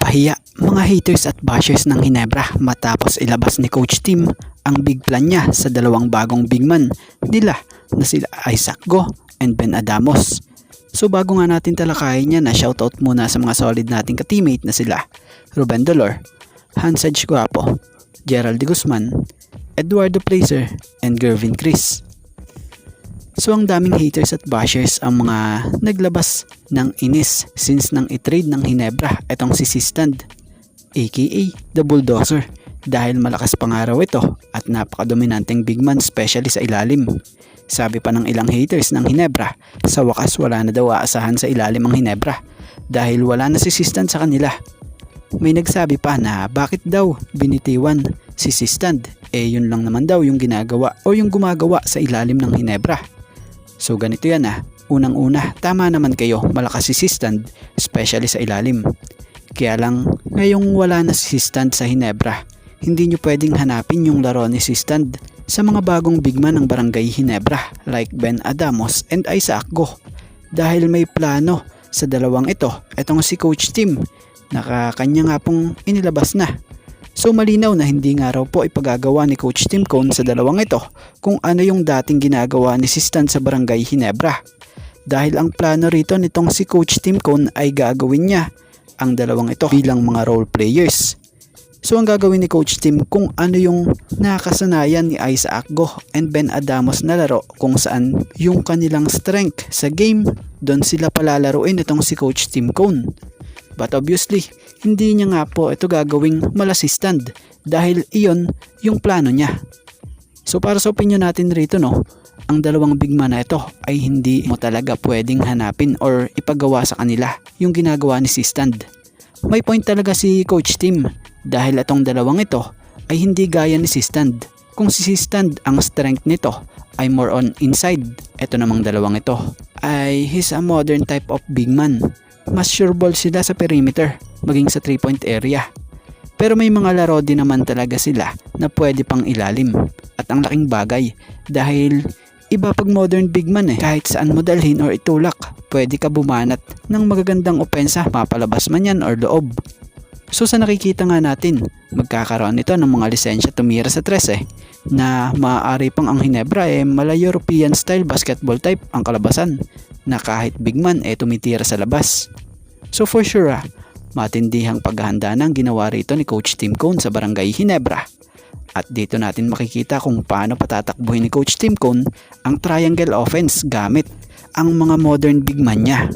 Napahiya mga haters at bashers ng Ginebra matapos ilabas ni Coach Tim ang big plan niya sa dalawang bagong big man nila na sila Isaac Go and Ben Adamos. So bago nga natin talakayin yan, shoutout muna sa mga solid nating ka-teammate na sila Ruben Dolor, Hansaj Guapo, Gerald De Guzman, Eduardo Placer, and Gervin Chris. So ang daming haters at bashers ang mga naglabas ng inis since nang i-trade ng Ginebra itong si Sistand aka The Bulldozer dahil malakas pangaraw ito at napakadominanteng big man especially sa ilalim. Sabi pa ng ilang haters ng Ginebra, sa wakas wala na daw aasahan sa ilalim ang Ginebra dahil wala na si Sistand sa kanila. May nagsabi pa na bakit daw binitiwan si Sistand, yun lang naman daw yung ginagawa o yung gumagawa sa ilalim ng Ginebra. So ganito yan unang-una, tama naman kayo, malakas si Sistand especially sa ilalim. Kaya lang ngayong wala na si Sistand sa Ginebra, hindi nyo pwedeng hanapin yung laro ni Sistand sa mga bagong big man ng Barangay Ginebra like Ben Adamos and Isaac Go dahil may plano sa dalawang ito. Etong si Coach Tim, nakakanya nga pong inilabas na. So malinaw na hindi nga raw po ipagagawa ni Coach Tim Cone sa dalawang ito kung ano yung dating ginagawa ni Sistand sa Barangay Ginebra. Dahil ang plano rito nitong si Coach Tim Cone ay gagawin niya ang dalawang ito bilang mga role players. So ang gagawin ni Coach Tim kung ano yung nakasanayan ni Isaac Go and Ben Adamos na laro kung saan yung kanilang strength sa game, doon sila palalaruin itong si Coach Tim Cone. But obviously, hindi niya nga po ito gagawing Sistand dahil iyon yung plano niya. So para sa opinion natin rito ang dalawang big man na ito ay hindi mo talaga pwedeng hanapin or ipagawa sa kanila yung ginagawa ni Sistand. May point talaga si Coach Tim dahil itong dalawang ito ay hindi gaya ni Sistand. Kung si Sistand ang strength nito ay more on inside, ito namang dalawang ito ay he's a modern type of big man. Mas sure ball sila sa perimeter, maging sa 3-point area. Pero may mga laro din naman talaga sila na pwede pang ilalim. At ang laking bagay dahil iba pag modern big man kahit saan mo dalhin or itulak, pwede ka bumanat ng magagandang opensa, mapalabas man yan or loob. So sa nakikita nga natin, magkakaroon nito ng mga lisensya tumira sa tres na maaari pang ang Ginebra mala European style basketball type ang kalabasan na kahit big man tumitira sa labas. So for sure matindihang paghahanda ng ginawa rito ni Coach Tim Cone sa Barangay Ginebra. At dito natin makikita kung paano patatakbuhin ni Coach Tim Cone ang triangle offense gamit ang mga modern big man niya.